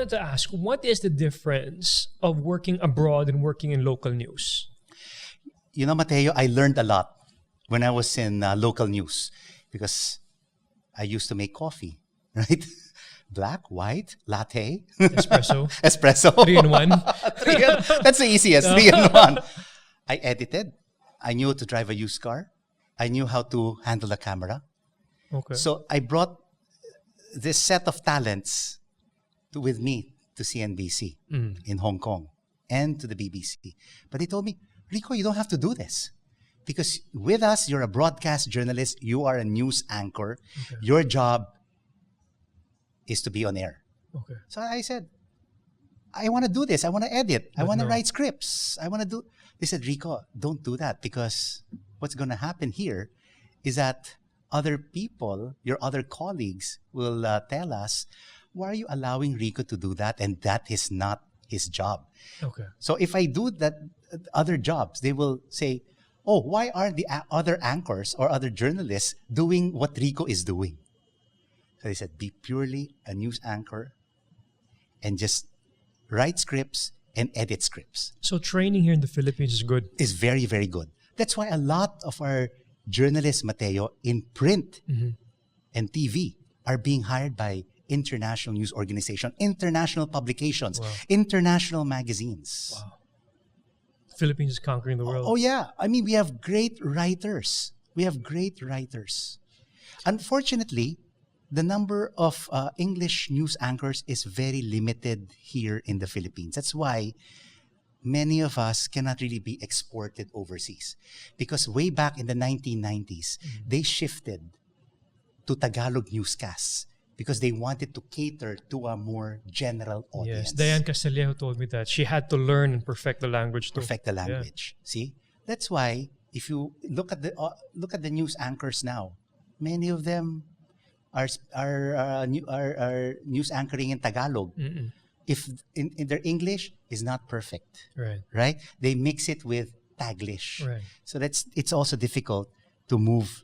wanted to ask, what is the difference of working abroad and working in local news? You know, Matteo, I learned a lot when I was in local news because I used to make coffee, right? Black, white, latte, Espresso. espresso. 3-in-1. That's the easiest, 3-in-1. I edited. I knew to drive a used car. I knew how to handle a camera. Okay. So I brought this set of talents with me to CNBC in Hong Kong and to the BBC. But they told me, Rico, you don't have to do this. Because with us, you're a broadcast journalist. You are a news anchor. Okay. Your job is to be on air. Okay. So I said, I want to do this. I want to edit. I But want to no. write scripts. I want to do... They said, Rico, don't do that because what's going to happen here is that other people, your other colleagues will tell us, why are you allowing Rico to do that? And that is not his job. Okay. So if I do that other jobs, they will say, oh, why aren't the other anchors or other journalists doing what Rico is doing? So they said, be purely a news anchor and just write scripts and edit scripts. So training here in the Philippines is good. Is very, very good. That's why a lot of our journalists, Matteo, in print and TV are being hired by international news organizations, international publications, Wow. international magazines. Wow. Philippines is conquering the world. Oh, yeah. I mean, we have great writers. We have great writers. Unfortunately, the number of English news anchors is very limited here in the Philippines. That's why many of us cannot really be exported overseas. Because way back in the 1990s, they shifted to Tagalog newscasts because they wanted to cater to a more general audience. Yes, Diane Castillejo told me that. She had to learn and perfect the language too. Perfect the language. See? That's why if you look at the news anchors now, many of them are news anchoring in Tagalog. If in their English is not perfect, right? They mix it with Taglish. Right. So it's also difficult to move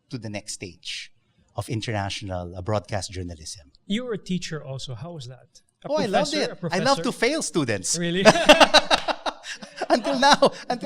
to the next stage of international broadcast journalism. You were a teacher also. How was that? I loved it. I love to fail students. Really? Until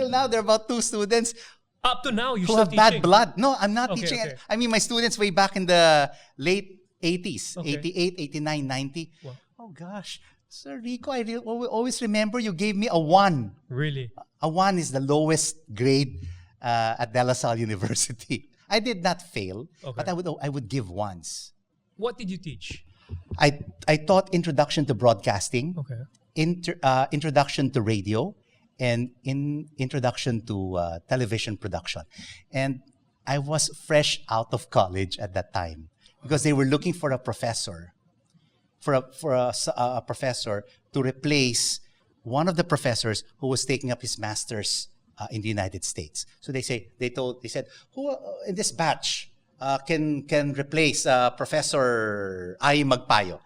now, there are about 2 students Up to now, you're who still have teaching. bad blood. No, I'm not Okay, teaching. okay. I mean, my students way back in the late 80s, Okay. 88, 89, 90. Wow. Oh gosh. Sir Rico, I always remember you gave me a 1. Really? A 1 is the lowest grade at De La Salle University. I did not fail, Okay. but I would give 1s. What did you teach? I taught introduction to broadcasting, Okay. introduction to radio, and introduction to television production. And I was fresh out of college at that time because they were looking for a professor, for a professor to replace one of the professors who was taking up his master's in the United States. So they said, who in this batch can replace Professor I. Magpayo?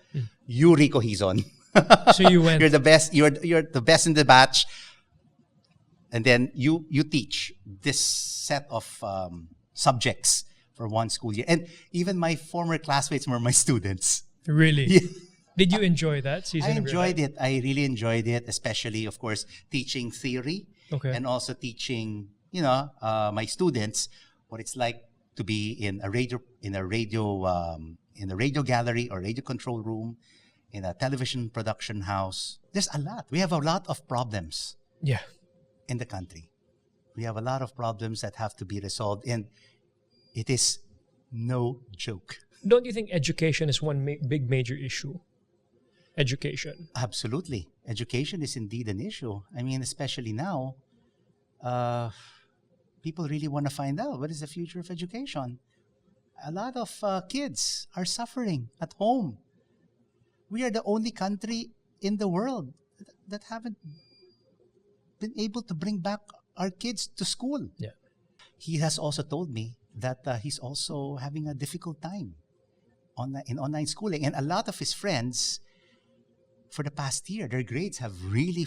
You, Rico Hizon. So you went. You're the best. You're the best in the batch. And then you teach this set of subjects for 1 school year. And even my former classmates were my students. Really? Yeah. Did you enjoy that season? I of your enjoyed life? it. I really enjoyed it, especially, of course, teaching theory Okay. and also teaching, my students what it's like to be in a radio gallery or radio control room, in a television production house. There's a lot. We have a lot of problems Yeah. in the country. We have a lot of problems that have to be resolved, and it is no joke. Don't you think education is one big major issue? Education. Absolutely. Education is indeed an issue. I mean, especially now, people really want to find out what is the future of education. A lot of kids are suffering at home. We are the only country in the world that haven't been able to bring back our kids to school. Yeah. He has also told me that he's also having a difficult time in online schooling. And a lot of his friends, for the past year, their grades have really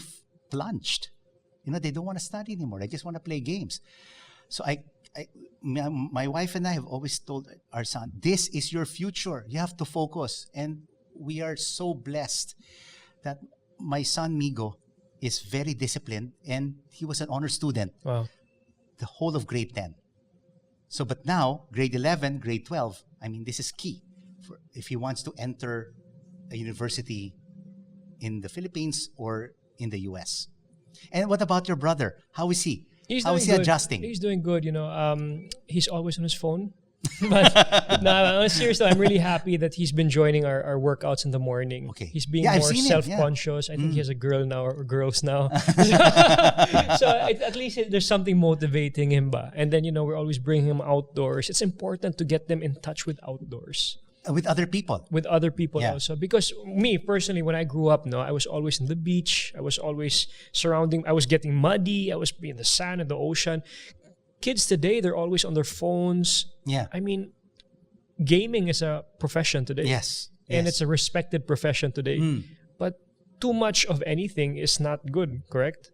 plunged. They don't want to study anymore. They just want to play games. So my wife and I have always told our son, this is your future. You have to focus. And we are so blessed that my son Migo is very disciplined, and he was an honor student Wow. the whole of grade 10. So, but now, grade 11, grade 12, I mean, this is key for if he wants to enter a university in the Philippines or in the US. And what about your brother? How is he? How is he good. adjusting? He's doing good, you know. He's always on his phone. But no, seriously, I'm really happy that he's been joining our workouts in the morning. Okay. He's being Yeah, I've more seen him, self-conscious. I think he has a girl now or girls now. So at least there's something motivating him. And then, you know, we're always bringing him outdoors. It's important to get them in touch with outdoors. With other people. With other people Yeah. also. Because me, personally, when I grew up, I was always in the beach. I was always I was getting muddy. I was in the sand and the ocean. Kids today, they're always on their phones. Yeah. I mean, gaming is a profession today. Yes. And yes. it's a respected profession today. But too much of anything is not good, correct?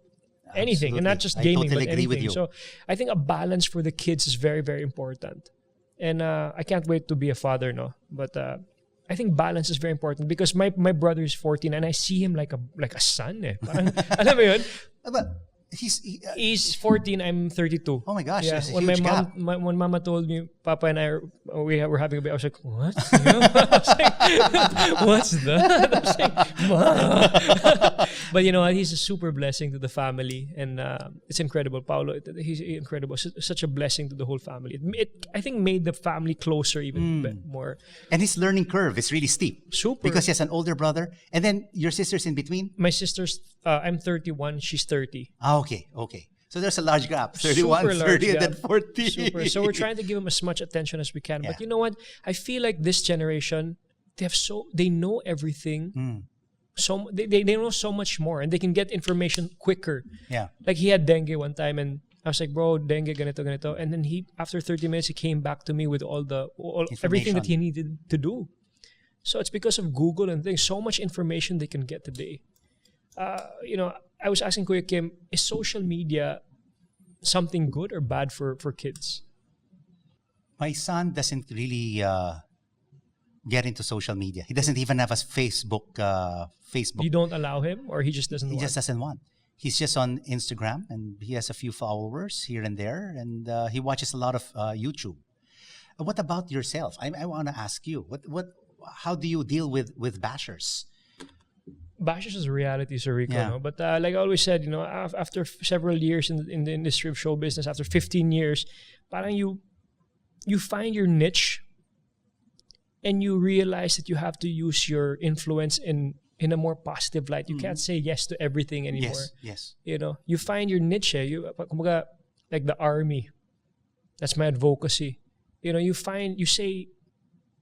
Anything, and not just I gaming, totally but agree with anything. you. So I think a balance for the kids is very, very important. And I can't wait to be a father, no. But I think balance is very important because my brother is 14 and I see him like a son. Eh. Parang, alam mo yun? But He's 14, I'm 32. oh my gosh, Yeah, there's a when huge my gap. mom, when Mama told me, Papa and I were having a baby, I was like, what? You know? I was like, what's that? I was like, Mom. But you know what? He's a super blessing to the family, and it's incredible. Paolo, he's incredible. Such a blessing to the whole family. It I think made the family closer even more. And his learning curve is really steep. Super. Because he has an older brother. And then your sister's in between? My sister's, I'm 31, she's 30. Ah, okay. So there's a large gap. 31, Super large 30, and gap. then 40. Super. So we're trying to give them as much attention as we can. But you know what? I feel like this generation, they know everything. So they know so much more, and they can get information quicker. Yeah. Like he had dengue one time, and I was like, bro, dengue, ganito. And then after 30 minutes, he came back to me with all everything that he needed to do. So it's because of Google and things. So much information they can get today. You know, I was asking Kuya Kim, is social media something good or bad for kids? My son doesn't really get into social media. He doesn't even have a Facebook. You don't allow him, or he just doesn't He want? just doesn't want. He's just on Instagram, and he has a few followers here and there, and he watches a lot of YouTube. What about yourself? I want to ask you, how do you deal with bashers? Bashers is a reality, Sir Rico. Yeah. No? But like I always said, you know, after several years in the industry of show business, after 15 years, parang you find your niche, and you realize that you have to use your influence in a more positive light. You can't say yes to everything anymore. Yes. You know, you find your niche. Kumbaga, like the army. That's my advocacy. You know, you say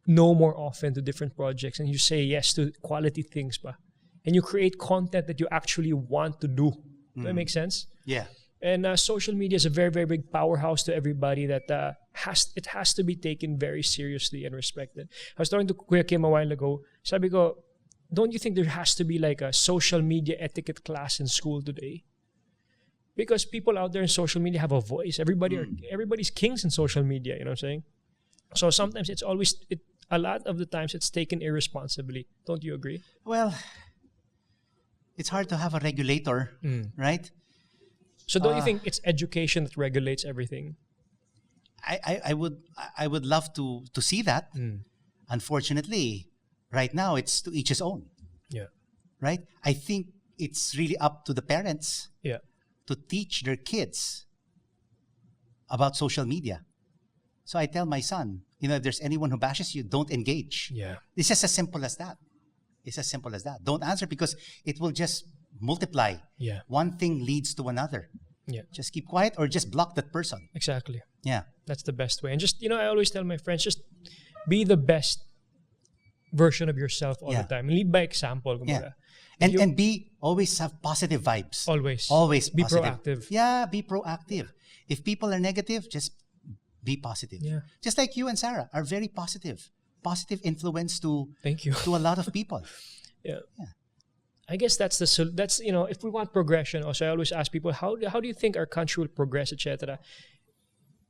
no more often to different projects, and you say yes to quality things, ba? And you create content that you actually want to do. Does that make sense? Yeah. And social media is a very, very big powerhouse to everybody that has to be taken very seriously and respected. I was talking to Kuya Kim a while ago. Sabi ko, don't you think there has to be like a social media etiquette class in school today? Because people out there in social media have a voice. Everybody's kings in social media, you know what I'm saying? So sometimes a lot of the times it's taken irresponsibly. Don't you agree? Well, it's hard to have a regulator, right? So don't you think it's education that regulates everything? I would love to see that. Unfortunately, right now it's to each his own. Yeah. Right? I think it's really up to the parents to teach their kids about social media. So I tell my son, you know, if there's anyone who bashes you, don't engage. Yeah. It's just as simple as that. It's as simple as that. Don't answer because it will just multiply. Yeah. One thing leads to another. Yeah. Just keep quiet or just block that person. Exactly. Yeah. That's the best way. And just, you know, I always tell my friends, just be the best version of yourself all the time. Lead by example. Yeah. And always have positive vibes. Always be positive. proactive. Yeah, be proactive. If people are negative, just be positive. Yeah. Just like you and Sarah are very positive. Positive influence to Thank you. to a lot of people. Yeah. I guess that's you know, if we want progression, also I always ask people, how do you think our country will progress, etc.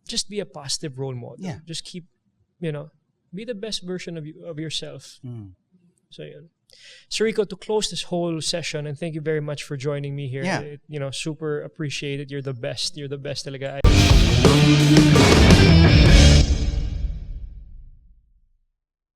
Just be a positive role model. Yeah. Just keep, you know, be the best version of yourself. So yun. So Rico, to close this whole session, and thank you very much for joining me here. Yeah. Super appreciated. You're the best. You're the best talaga.